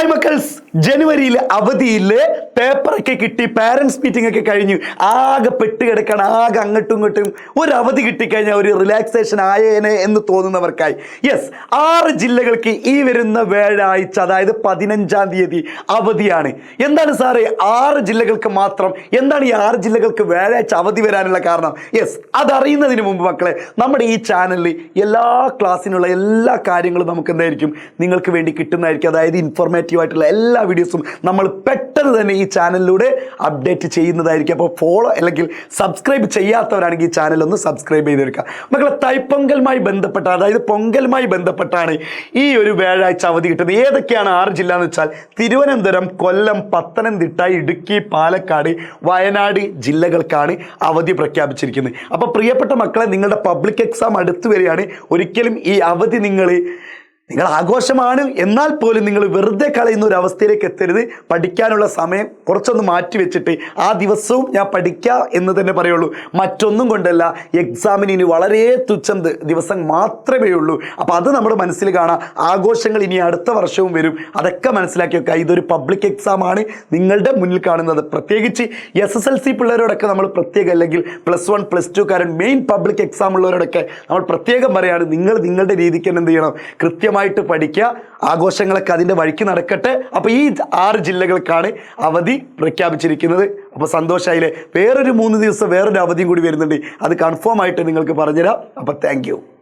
Hi മക്കൾസ്, ജനുവരിയിൽ അവധിയിൽ പേപ്പറൊക്കെ കിട്ടി, പാരൻസ് മീറ്റിംഗ് ഒക്കെ കഴിഞ്ഞു, ആകെ പെട്ട് കിടക്കണം, ആകെ അങ്ങോട്ടും ഇങ്ങോട്ടും ഒരു അവധി കിട്ടിക്കഴിഞ്ഞാൽ ഒരു റിലാക്സേഷൻ ആയേനെ എന്ന് തോന്നുന്നവർക്കായി 6 ജില്ലകൾക്ക് ഈ വരുന്ന വ്യാഴാഴ്ച, അതായത് 15-ാം തീയതി അവധിയാണ്. എന്താണ് സാറേ 6 ജില്ലകൾക്ക് മാത്രം, എന്താണ് ഈ 6 ജില്ലകൾക്ക് വ്യാഴാഴ്ച അവധി വരാനുള്ള കാരണം? അതറിയുന്നതിന് മുമ്പ് മക്കളെ, നമ്മുടെ ഈ ചാനലിൽ എല്ലാ ക്ലാസ്സിനുള്ള എല്ലാ കാര്യങ്ങളും നമുക്ക് എന്തായിരിക്കും നിങ്ങൾക്ക് വേണ്ടി കിട്ടുന്നതായിരിക്കും. അതായത് ഇൻഫോർമേറ്റീവ് ആയിട്ടുള്ള എല്ലാ വീഡിയോസും നമ്മൾ പെട്ടെന്ന് തന്നെ ഈ ചാനലിലൂടെ അപ്ഡേറ്റ് ചെയ്യുന്നതായിരിക്കും. അപ്പോൾ ഫോളോ അല്ലെങ്കിൽ സബ്സ്ക്രൈബ് ചെയ്യാത്തവരാണെങ്കിൽ ഈ ചാനൽ ഒന്ന് സബ്സ്ക്രൈബ് ചെയ്തെടുക്കുക. മക്കളെ, തൈപ്പൊങ്കലുമായി ബന്ധപ്പെട്ട, അതായത് പൊങ്കലുമായി ബന്ധപ്പെട്ടാണ് ഈ ഒരു വ്യാഴാഴ്ച അവധി കിട്ടുന്നത്. ഏതൊക്കെയാണ് 6 ജില്ല എന്ന് വെച്ചാൽ തിരുവനന്തപുരം, കൊല്ലം, പത്തനംതിട്ട, ഇടുക്കി, പാലക്കാട്, വയനാട് ജില്ലകൾക്കാണ് അവധി പ്രഖ്യാപിച്ചിരിക്കുന്നത്. അപ്പോൾ പ്രിയപ്പെട്ട മക്കളെ, നിങ്ങളുടെ പബ്ലിക് എക്സാം അടുത്ത് വരികയാണ്. ഒരിക്കലും ഈ അവധി നിങ്ങൾ ആഘോഷമാണ്, എന്നാൽ പോലും നിങ്ങൾ വെറുതെ കളയുന്ന ഒരു അവസ്ഥയിലേക്ക് എത്തരുത്. പഠിക്കാനുള്ള സമയം കുറച്ചൊന്ന് മാറ്റി വെച്ചിട്ട് ആ ദിവസവും ഞാൻ പഠിക്കുക എന്ന് തന്നെ പറയുള്ളൂ, മറ്റൊന്നും കൊണ്ടല്ല. എക്സാമിന് ഇനി വളരെ തുച്ഛം ദിവസം മാത്രമേ ഉള്ളൂ. അപ്പോൾ അത് നമ്മുടെ മനസ്സിൽ കാണാം. ആഘോഷങ്ങൾ ഇനി അടുത്ത വർഷവും വരും, അതൊക്കെ മനസ്സിലാക്കി വെക്കുക. ഇതൊരു പബ്ലിക് എക്സാം ആണ് നിങ്ങളുടെ മുന്നിൽ കാണുന്നത്. പ്രത്യേകിച്ച് SSLC പിള്ളേരോടൊക്കെ നമ്മൾ പ്രത്യേകം, അല്ലെങ്കിൽ +1 +2 കാരൻ മെയിൻ പബ്ലിക് എക്സാം ഉള്ളവരോടൊക്കെ നമ്മൾ പ്രത്യേകം പറയാണ്, നിങ്ങൾ നിങ്ങളുടെ രീതിക്ക് തന്നെ എന്ത് ചെയ്യണം, കൃത്യമായിട്ട് പഠിക്കുക. ആഘോഷങ്ങളൊക്കെ അതിൻ്റെ വഴിക്ക് നടക്കട്ടെ. അപ്പോൾ ഈ 6 ജില്ലകൾക്കാണ് അവധി പ്രഖ്യാപിച്ചിരിക്കുന്നത്. അപ്പോൾ സന്തോഷമായില്ലേ? വേറൊരു 3 ദിവസം വേറൊരു അവധിയും കൂടി വരുന്നുണ്ട്, അത് കൺഫേം ആയിട്ട് നിങ്ങൾക്ക് പറഞ്ഞുതരാം. അപ്പോൾ താങ്ക് യു.